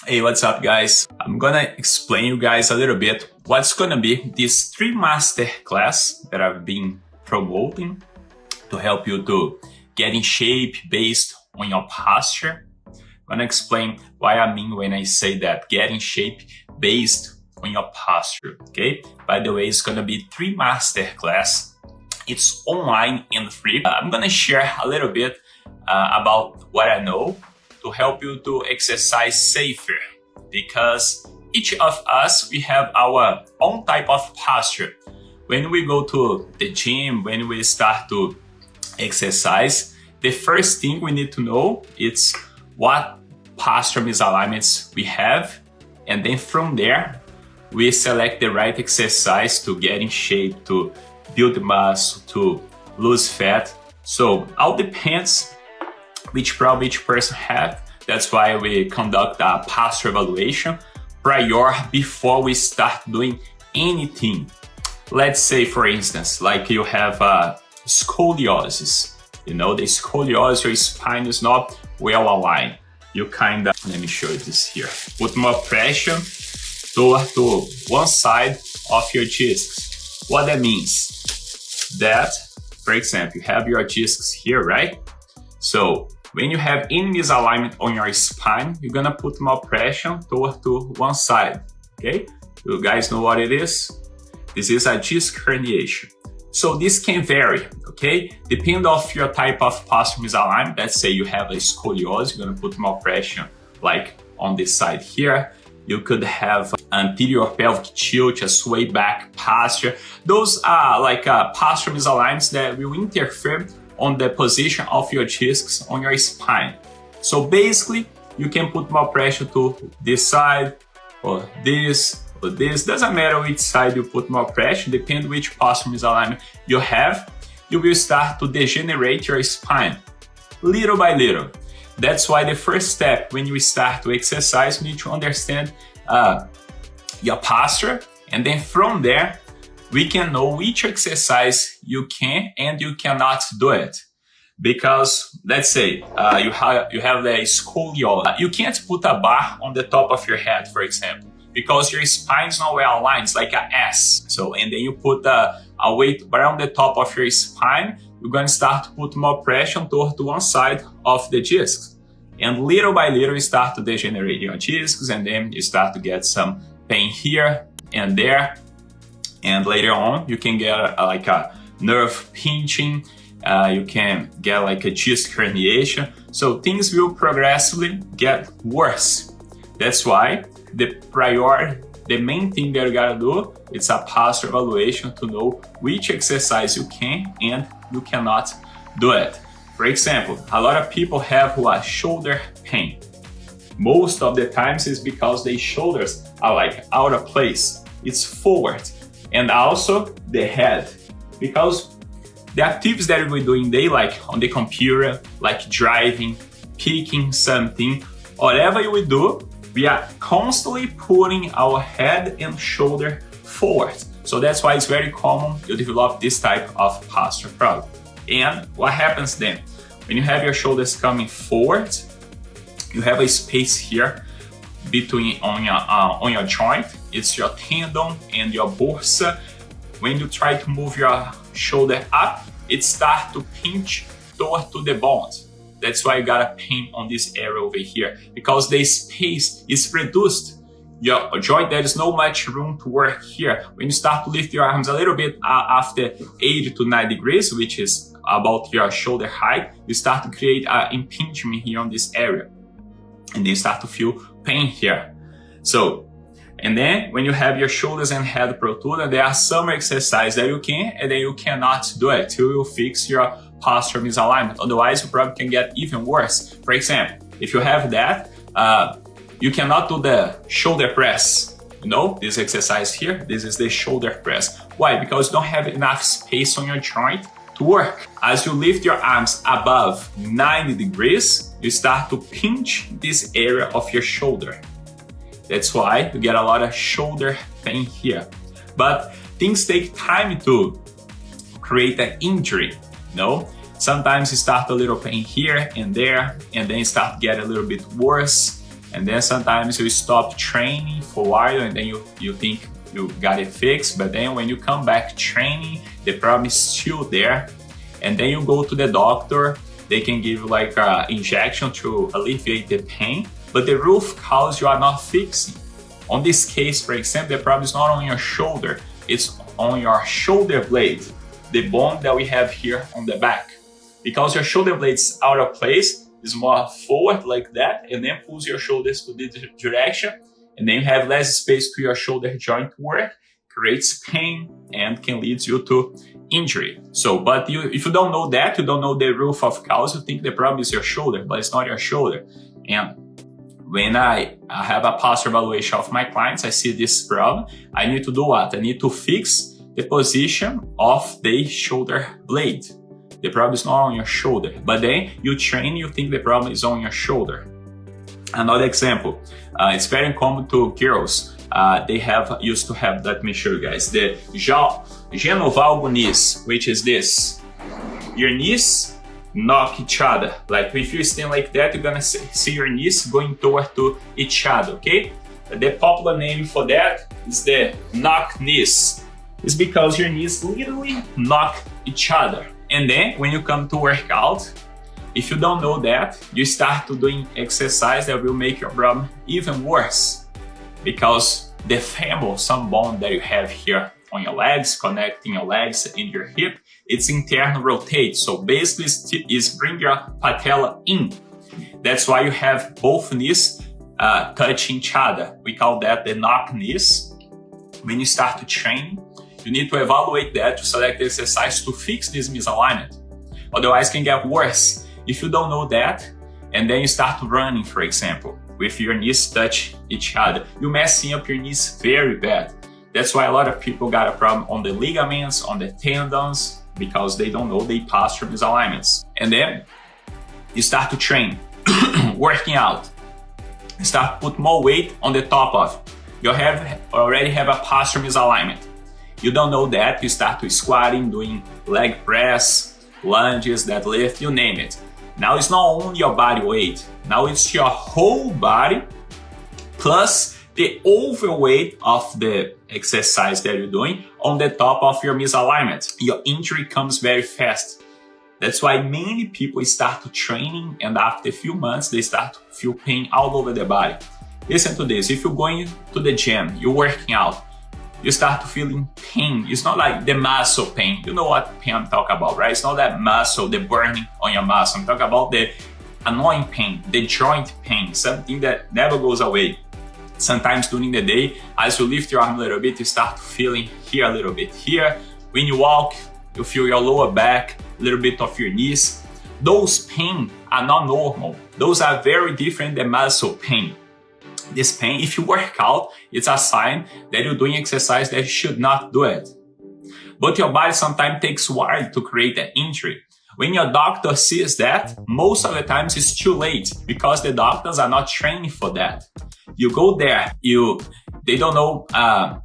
Hey, what's up guys? I'm gonna explain you guys a little bit what's gonna be this 3 master class that I've been promoting to help you to get in shape based on your posture. I'm gonna explain what I mean when I say that, get in shape based on your posture, okay? By the way, it's gonna be 3 master class. It's online and free. I'm gonna share a little bit about what I know to help you to exercise safer, because each of us, we have our own type of posture. When we go to the gym, when we start to exercise, the first thing we need to know is what posture misalignments we have, and then from there we select the right exercise to get in shape, to build muscle, to lose fat. So all depends which problem each person have. That's why we conduct a posture evaluation prior before we start doing anything. Let's say, for instance, like you have scoliosis. You know, the scoliosis, your spine is not well aligned. You kind of, let me show you this here. Put more pressure to one side of your discs. What that means? That, for example, you have your discs here, right? So when you have any misalignment on your spine, you're gonna put more pressure to one side, okay? You guys know what it is? This is a disc herniation. So this can vary, okay? Depending on your type of posture misalignment. Let's say you have a scoliosis, you're gonna put more pressure like on this side here. You could have anterior pelvic tilt, a sway back posture. Those are like posture misalignments that will interfere on the position of your discs on your spine. So basically, you can put more pressure to this side or this or this. Doesn't matter which side you put more pressure, depending which posture misalignment you have, you will start to degenerate your spine little by little. That's why the first step when you start to exercise, you need to understand your posture, and then from there, we can know which exercise you can and you cannot do it. Because let's say you have the scoliosis. You can't put a bar on the top of your head, for example, because your spine is not well aligned. It's like an S. So, and then you put a weight around the top of your spine, you're going to start to put more pressure to one side of the discs. And little by little, you start to degenerate your discs, and then you start to get some pain here and there. And later on, you can get like a nerve pinching, you can get like a disc herniation. So things will progressively get worse. That's why the main thing that you gotta do is a posture evaluation to know which exercise you can and you cannot do it. For example, a lot of people have shoulder pain. Most of the times it's because their shoulders are like out of place. It's forward. And also the head, because the activities that we're doing today, like on the computer, like driving, picking something, whatever we do, we are constantly putting our head and shoulder forward. So that's why it's very common you develop this type of posture problem. And what happens then? When you have your shoulders coming forward, you have a space here between on your joint. It's your tendon and your bursa. When you try to move your shoulder up, it starts to pinch toward to the bones. That's why you got a pain on this area over here, because the space is reduced. Your joint, there is no much room to work here. When you start to lift your arms a little bit after 80 to 90 degrees, which is about your shoulder height, you start to create an impingement here on this area. And then you start to feel pain here. So, and then when you have your shoulders and head protruded, there are some exercises that you can and then you cannot do it till you fix your posture misalignment. Otherwise, your problem can get even worse. For example, if you have that, you cannot do the shoulder press. You know, this exercise here, this is the shoulder press. Why? Because you don't have enough space on your joint to work. As you lift your arms above 90 degrees, you start to pinch this area of your shoulder. That's why you get a lot of shoulder pain here. But things take time to create an injury, you know? Sometimes you start a little pain here and there, and then you start to get a little bit worse. and then sometimes you stop training for a while and then you think you got it fixed, but then when you come back training, the problem is still there, and then you go to the doctor. They can give you like an injection to alleviate the pain, but the root cause you are not fixing. On this case, for example, the problem is not on your shoulder, it's on your shoulder blade, the bone that we have here on the back. Because your shoulder blade is out of place, it's more forward like that, and then pulls your shoulders to this direction, and then you have less space to your shoulder joint work, creates pain, and can lead you to injury. So, but if you don't know that, you don't know the root of cause, you think the problem is your shoulder, but it's not your shoulder. And when I have a posture evaluation of my clients, I see this problem, I need to do what? I need to fix the position of the shoulder blade. The problem is not on your shoulder, but then you train, you think the problem is on your shoulder. Another example, it's very common to girls. They used to have, let me show you guys, the genovalgal knees, which is this. Your knees knock each other. Like if you stand like that, you're gonna see your knees going toward to each other, okay? The popular name for that is the knock knees. It's because your knees literally knock each other. And then when you come to work out, if you don't know that, you start to doing exercise that will make your problem even worse. Because the femur, some bone that you have here on your legs, connecting your legs and your hip, it's internal rotate. So basically it's bring your patella in. That's why you have both knees touching each other. We call that the knock knees. When you start to train, you need to evaluate that to select the exercise to fix this misalignment. Otherwise, it can get worse. If you don't know that, and then you start running, for example, with your knees touch each other, you're messing up your knees very bad. That's why a lot of people got a problem on the ligaments, on the tendons, because they don't know the posture misalignments. And then you start to train, working out. You start to put more weight on the top of it. You already have a posture misalignment. You don't know that, you start to squatting, doing leg press, lunges, deadlift, you name it. Now it's not only your body weight, now it's your whole body plus the overweight of the exercise that you're doing on the top of your misalignment. Your injury comes very fast. That's why many people start to training and after a few months they start to feel pain all over the body. Listen to this, if you're going to the gym, you're working out, you start to feeling pain. It's not like the muscle pain. You know what pain I'm talking about, right? It's not that muscle, the burning on your muscle. I'm talking about the annoying pain, the joint pain, something that never goes away. Sometimes during the day, as you lift your arm a little bit, you start feeling here a little bit. Here, when you walk, you feel your lower back, a little bit of your knees. Those pain are not normal. Those are very different than muscle pain. This pain, if you work out, it's a sign that you're doing exercise that you should not do it. But your body sometimes takes a while to create an injury. When your doctor sees that, most of the times it's too late because the doctors are not training for that. You go there, they don't know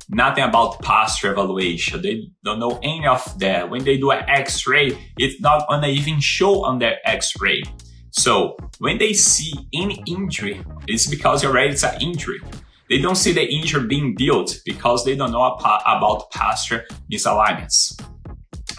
nothing about posture evaluation. They don't know any of that. When they do an X-ray, it's not gonna even show on their X-ray. So when they see any injury, it's because already it's an injury. They don't see the injury being built because they don't know about posture misalignments.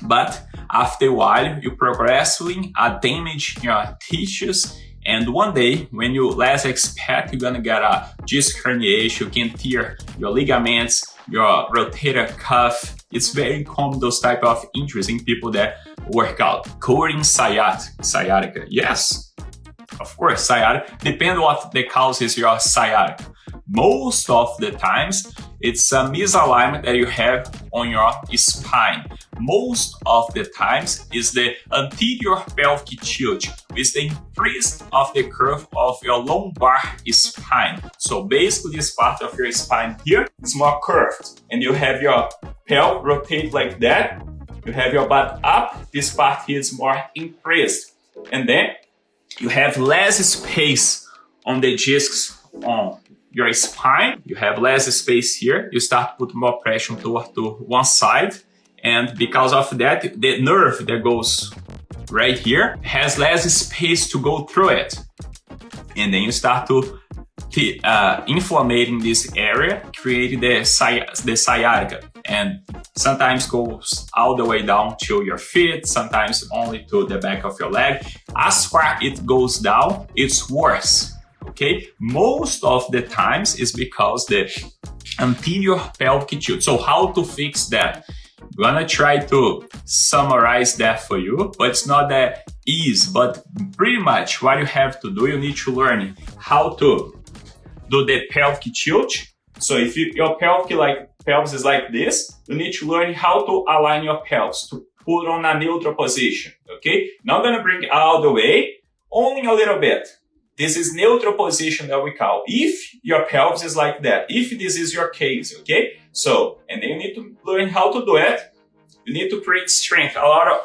But after a while, you progressively damage your tissues, and one day, when you less expect, you're gonna get a disc herniation, you can tear your ligaments, your rotator cuff. It's very common, those type of injuries in people that work out. Curing sciatica. Yes, of course, sciatica. Depends what the cause is your sciatica. Most of the times, it's a misalignment that you have on your spine. Most of the times is the anterior pelvic tilt, with the increase of the curve of your lumbar spine. So basically this part of your spine here is more curved, and you have your pelvis rotate like that. You have your butt up, this part here is more increased. And then you have less space on the discs on your spine. You have less space here. You start to put more pressure toward to one side. And because of that, the nerve that goes right here has less space to go through it. And then you start to inflamming this area, creating the sciatica, and sometimes goes all the way down to your feet, sometimes only to the back of your leg. As far it goes down, it's worse. Okay, most of the times is because the anterior pelvic tilt. So how to fix that? I'm gonna try to summarize that for you, but it's not that easy. But pretty much what you have to do, you need to learn how to do the pelvic tilt. So if your pelvis is like this, you need to learn how to align your pelvis, to put on a neutral position, okay? Not gonna bring it all the way, only a little bit. This is neutral position that we call. If your pelvis is like that, if this is your case, okay? So, and then you need to learn how to do it. You need to create strength, a lot of,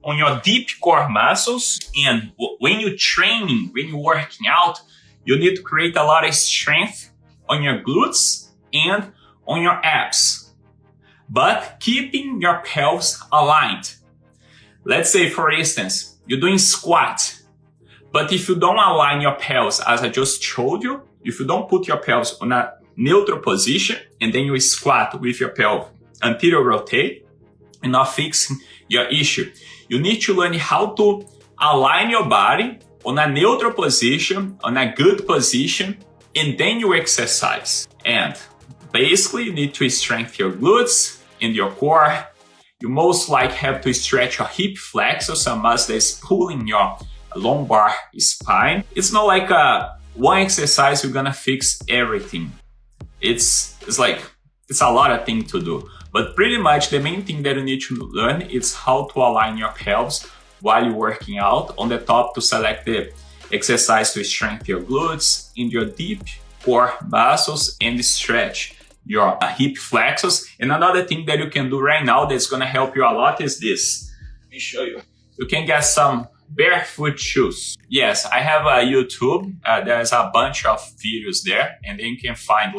on your deep core muscles. And when you're training, when you're working out, you need to create a lot of strength on your glutes and on your abs, but keeping your pelvis aligned. Let's say, for instance, you're doing squat, but if you don't align your pelvis, as I just showed you, if you don't put your pelvis on a neutral position and then you squat with your pelvis anterior rotate, you're not fixing your issue. You need to learn how to align your body on a neutral position, on a good position, and then you exercise. And basically, you need to strengthen your glutes and your core. You most likely have to stretch your hip flexors, a muscle that is pulling your lumbar spine. It's not like one exercise you're gonna fix everything. It's a lot of things to do. But pretty much the main thing that you need to learn is how to align your pelvis while you're working out. On the top, to select the exercise to strengthen your glutes and your deep core muscles and stretch your hip flexors. And another thing that you can do right now that's gonna help you a lot is this. Let me show you. You can get some barefoot shoes. Yes, I have a YouTube. There's a bunch of videos there, and then you can find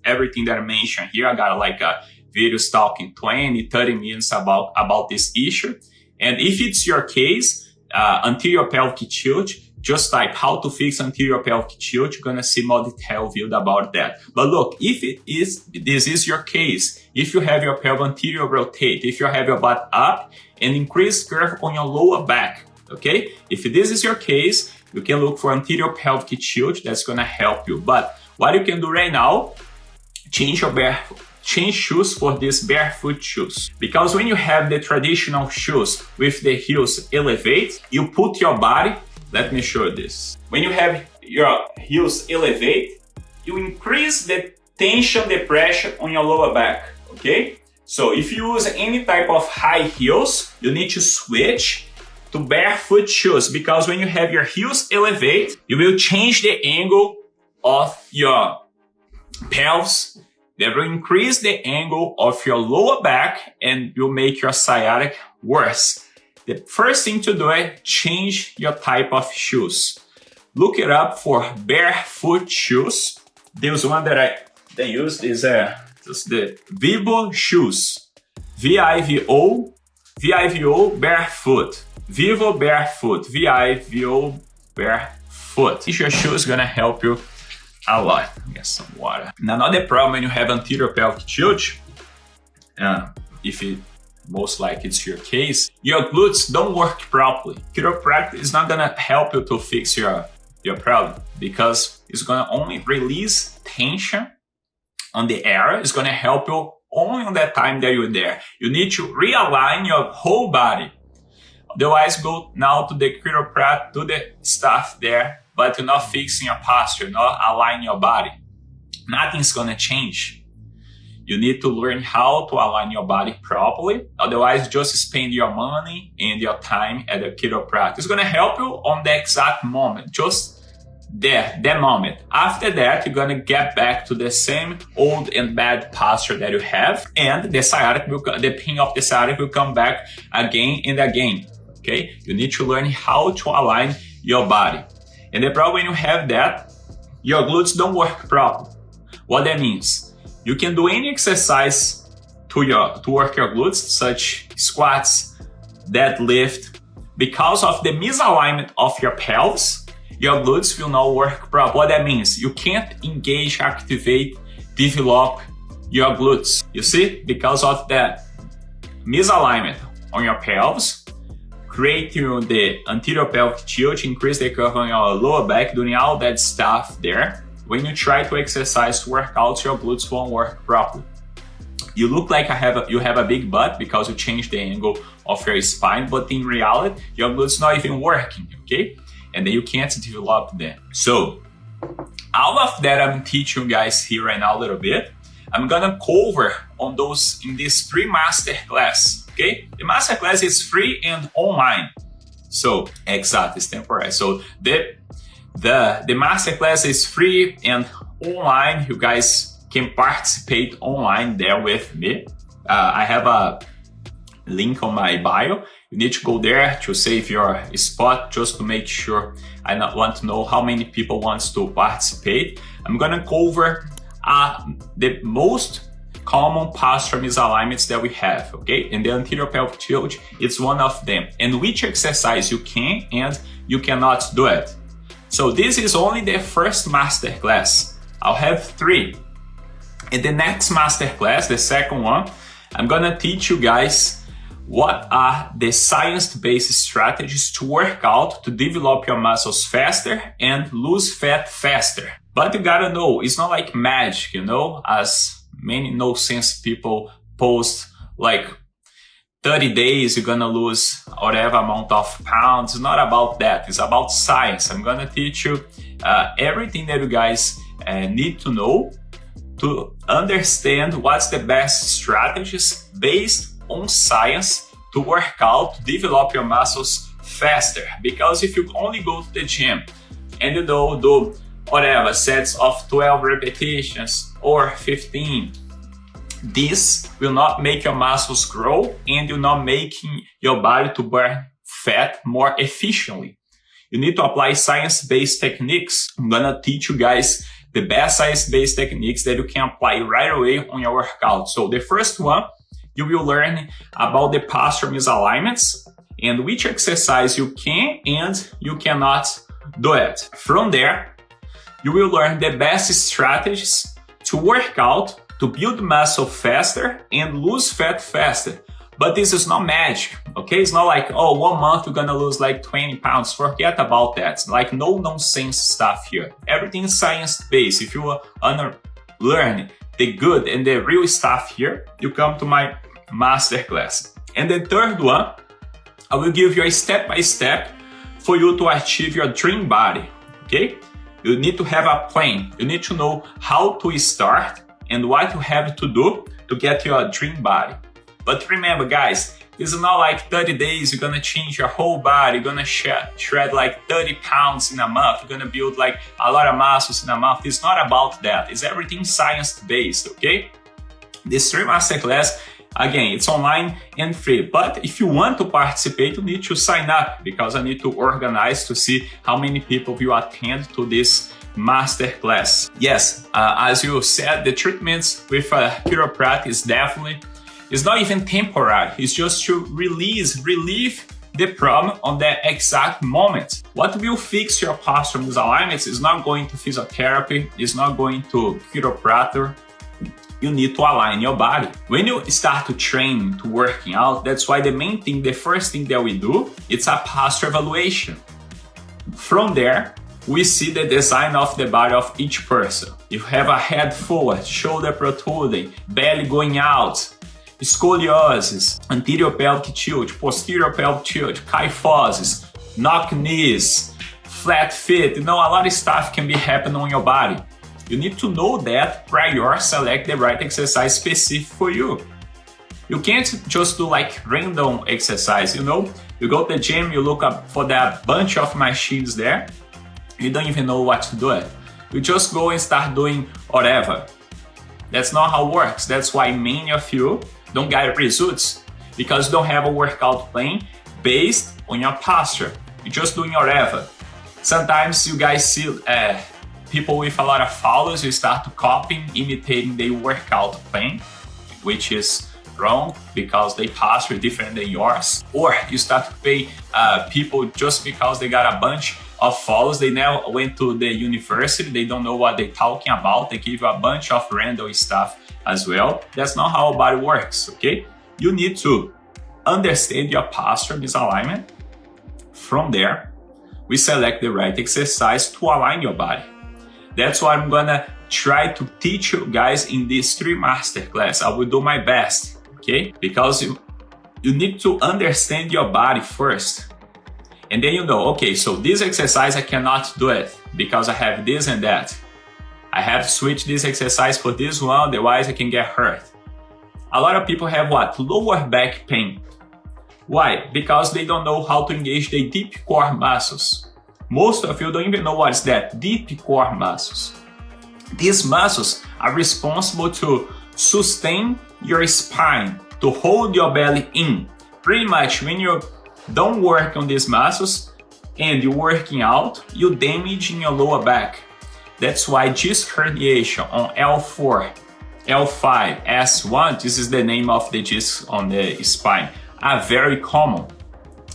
everything that I mentioned here. I got videos talking 20-30 minutes about this issue. And if it's your case, anterior pelvic tilt, just type how to fix anterior pelvic tilt. You're gonna see more detailed video about that. But look, if this is your case, if you have your pelvic anterior rotate, if you have your butt up and increase curve on your lower back, okay? If this is your case, you can look for anterior pelvic tilt. That's gonna help you. But what you can do right now, change shoes for these barefoot shoes. Because when you have the traditional shoes with the heels elevate, you put your body, let me show you this. When you have your heels elevate, you increase the tension, the pressure on your lower back, okay? So if you use any type of high heels, you need to switch to barefoot shoes, because when you have your heels elevate, you will change the angle of your pelvis. That will increase the angle of your lower back and will make your sciatic worse. The first thing to do is change your type of shoes. Look it up for barefoot shoes. There's one that they use is just the Vivo shoes. VIVO barefoot. Vivo barefoot. VIVO barefoot. Your shoe is gonna help you a lot. Get some water. And another problem when you have anterior pelvic tilt, if it most likely it's your case, your glutes don't work properly. Chiropractic is not gonna help you to fix your problem, because it's gonna only release tension on the area. It's gonna help you only on that time that you're there. You need to realign your whole body. Otherwise, go now to the chiropractic, do the stuff there, but you're not fixing your posture, not aligning your body. Nothing's gonna change. You need to learn how to align your body properly. Otherwise, just spend your money and your time at the chiropractic. It's gonna help you on the exact moment, just there, that moment. After that, you're gonna get back to the same old and bad posture that you have, and the sciatic the pain of the sciatic will come back again and again. Okay? You need to learn how to align your body. And the problem when you have that, your glutes don't work properly. What that means? You can do any exercise to work your glutes, such squats, deadlift. Because of the misalignment of your pelvis, your glutes will not work properly. What that means, you can't engage, activate, develop your glutes. You see, because of that misalignment on your pelvis, creating the anterior pelvic tilt, increase the curve on your lower back, doing all that stuff there. When you try to exercise, work out, your glutes won't work properly. You look like you have a big butt because you changed the angle of your spine, but in reality, your glutes not even working, okay? And then you can't develop them. So, all of that I'm teaching you guys here right now a little bit. I'm gonna cover on those in this free master class, okay? The master class is free and online. So, exactly, it's temporary. So, the master class is free and online. You guys can participate online there with me. I have a link on my bio. You need to go there to save your spot just to make sure. I want to know how many people want to participate. I'm gonna cover the most common postural misalignments that we have, okay? And the anterior pelvic tilt is one of them. And which exercise you can and you cannot do it. So this is only the first master class. I'll have 3. In the next master class, the second one, I'm gonna teach you guys what are the science-based strategies to work out to develop your muscles faster and lose fat faster. But you gotta know, it's not like magic, you know, as many no-sense people post like 30 days, you're gonna lose whatever amount of pounds. It's not about that, it's about science. I'm gonna teach you everything that you guys need to know to understand what's the best strategies based on science to work out, to develop your muscles faster. Because if you only go to the gym and you don't do whatever sets of 12 repetitions or 15, this will not make your muscles grow and you're not making your body to burn fat more efficiently. You need to apply science-based techniques. I'm gonna teach you guys the best science-based techniques that you can apply right away on your workout. So the first one, you will learn about the postural misalignments and which exercise you can and you cannot do it. From there, you will learn the best strategies to work out, to build muscle faster and lose fat faster. But this is not magic, okay? It's not like, oh, 1 month you're gonna lose like 20 pounds. Forget about that. It's like no nonsense stuff here. Everything is science-based. If you wanna learn the good and the real stuff here, you come to my masterclass. And the third one, I will give you a step-by-step for you to achieve your dream body, okay? You need to have a plan. You need to know how to start and what you have to do to get your dream body. But remember, guys, this is not like 30 days, you're gonna change your whole body, you're gonna shred like 30 pounds in a month, you're gonna build like a lot of muscles in a month. It's not about that. It's everything science-based, okay? This 3 masterclass, again, it's online and free. But if you want to participate, you need to sign up because I need to organize to see how many people will attend to this masterclass. Yes, as you said, the treatments with chiropractic is definitely, it's not even temporary. It's just to relieve the problem on that exact moment. What will fix your postural misalignments is not going to physiotherapy, it's not going to chiropractor. You need to align your body. When you start to train, to working out, that's why the first thing that we do, it's a posture evaluation. From there, we see the design of the body of each person. You have a head forward, shoulder protruding, belly going out, scoliosis, anterior pelvic tilt, posterior pelvic tilt, kyphosis, knock knees, flat feet. You know, a lot of stuff can be happening on your body. You need to know that prior, select the right exercise specific for you. You can't just do like random exercise, you know? You go to the gym, you look up for that bunch of machines there, you don't even know what to do it. You just go and start doing whatever. That's not how it works. That's why many of you don't get results because you don't have a workout plan based on your posture. You're just doing whatever. Sometimes you guys see people with a lot of followers, you start to copying, imitating their workout plan, which is wrong because they posture different than yours. Or you start to pay people just because they got a bunch of follows. They now went to the university. They don't know what they're talking about. They give you a bunch of random stuff as well. That's not how our body works, okay? You need to understand your posture misalignment. From there, we select the right exercise to align your body. That's what I'm gonna try to teach you guys in this 3 masterclass. I will do my best, okay? Because you need to understand your body first. And then you know, okay, so this exercise I cannot do it because I have this and that. I have to switch this exercise for this one, otherwise I can get hurt. A lot of people have what? Lower back pain. Why? Because they don't know how to engage the deep core muscles. Most of you don't even know what is that, deep core muscles. These muscles are responsible to sustain your spine, to hold your belly in. Pretty much when you don't work on these muscles and you're working out, you're damaging your lower back. That's why disc herniation on L4, L5, S1, this is the name of the discs on the spine, are very common.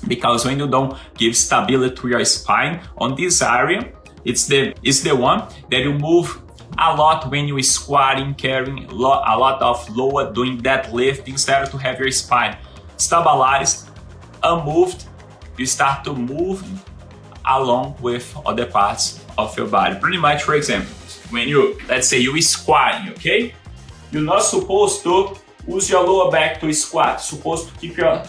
Because when you don't give stability to your spine on this area, it's the one that you move a lot when you're squatting, carrying a lot of lower, doing deadlift, instead of to have your spine stabilized, unmoved, you start to move along with other parts of your body. Pretty much, for example, when let's say you're squatting, okay? You're not supposed to use your lower back to squat. You're supposed to keep your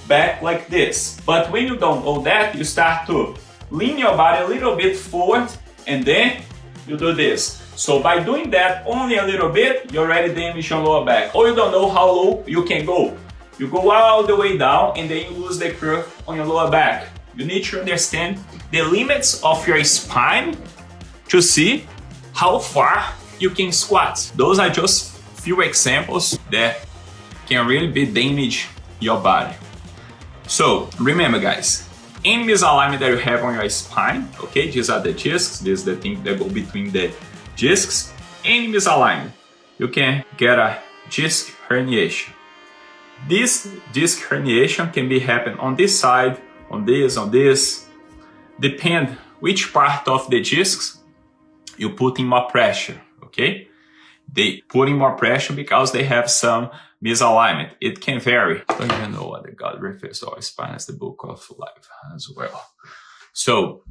back like this. But when you don't know that, you start to lean your body a little bit forward and then you do this. So by doing that only a little bit, you already damage your lower back. Or you don't know how low you can go. You go all the way down and then you lose the curve on your lower back. You need to understand the limits of your spine to see how far you can squat. Those are just few examples that can really be damage your body. So remember guys, any misalignment that you have on your spine, okay, these are the discs, this is the thing that go between the discs. Any misalignment, you can get a disc herniation. This disc herniation can be happen on this side, on this, depend which part of the discs you put in more pressure, okay? They put in more pressure because they have some misalignment. It can vary. I don't even know what God refers to our spine as the book of life as well. So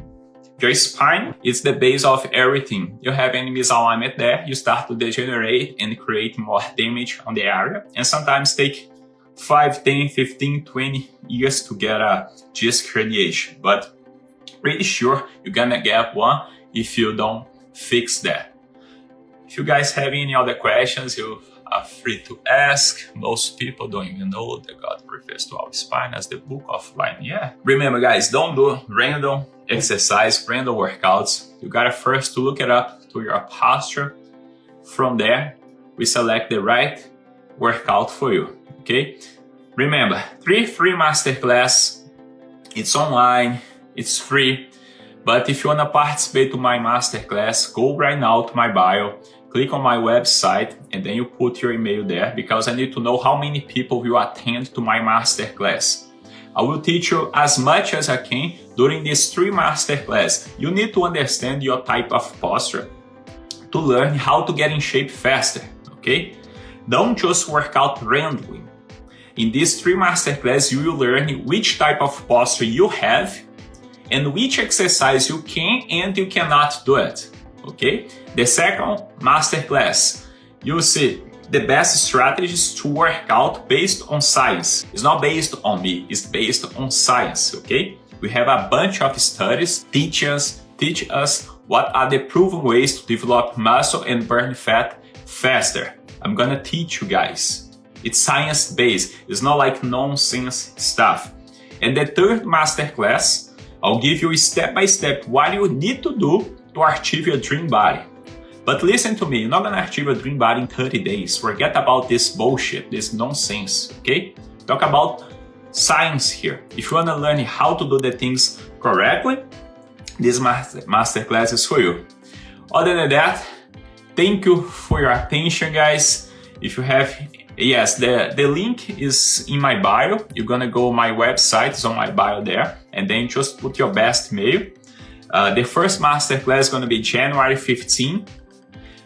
your spine is the base of everything. You have any misalignment there, you start to degenerate and create more damage on the area. And sometimes take 5, 10, 15, 20 years to get a disc herniation. But pretty sure you're gonna get one if you don't fix that. If you guys have any other questions, you are free to ask. Most people don't even know that God refers to our spine as the book of life. Yeah. Remember guys, don't do random exercise, random workouts. You gotta first to look it up to your posture. From there, we select the right workout for you, okay? Remember, 3 free masterclass. It's online, it's free. But if you wanna participate to my masterclass, go right now to my bio, click on my website, and then you put your email there because I need to know how many people will attend to my masterclass. I will teach you as much as I can during this 3 masterclass. You need to understand your type of posture to learn how to get in shape faster, okay? Don't just work out randomly. In this 3 masterclass, you will learn which type of posture you have and which exercise you can and you cannot do it, okay? The second masterclass, you'll see the best strategies to work out based on science. It's not based on me, it's based on science, okay? We have a bunch of studies teach us what are the proven ways to develop muscle and burn fat faster. I'm gonna teach you guys. It's science-based, it's not like nonsense stuff. And the third masterclass, I'll give you step by step what you need to do to achieve your dream body. But listen to me, you're not gonna achieve your dream body in 30 days. Forget about this bullshit, this nonsense, okay? Talk about science here. If you wanna learn how to do the things correctly, this masterclass is for you. Other than that, thank you for your attention, guys. If you have, yes, the link is in my bio. You're gonna go my website, it's on my bio there, and then just put your best email. The first masterclass is going to be January 15th,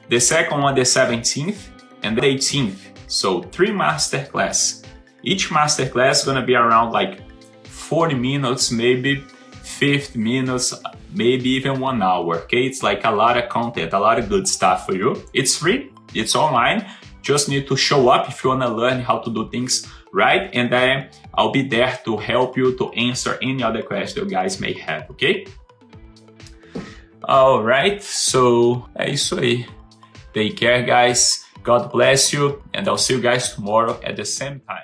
the second one the 17th, and the 18th. So 3 masterclass. Each masterclass is going to be around like 40 minutes, maybe 50 minutes, maybe even 1 hour. Okay, it's like a lot of content, a lot of good stuff for you. It's free, it's online. Just need to show up if you want to learn how to do things right, and then I'll be there to help you to answer any other questions you guys may have, okay? Alright, so é isso aí. Take care, guys. God bless you, and I'll see you guys tomorrow at the same time.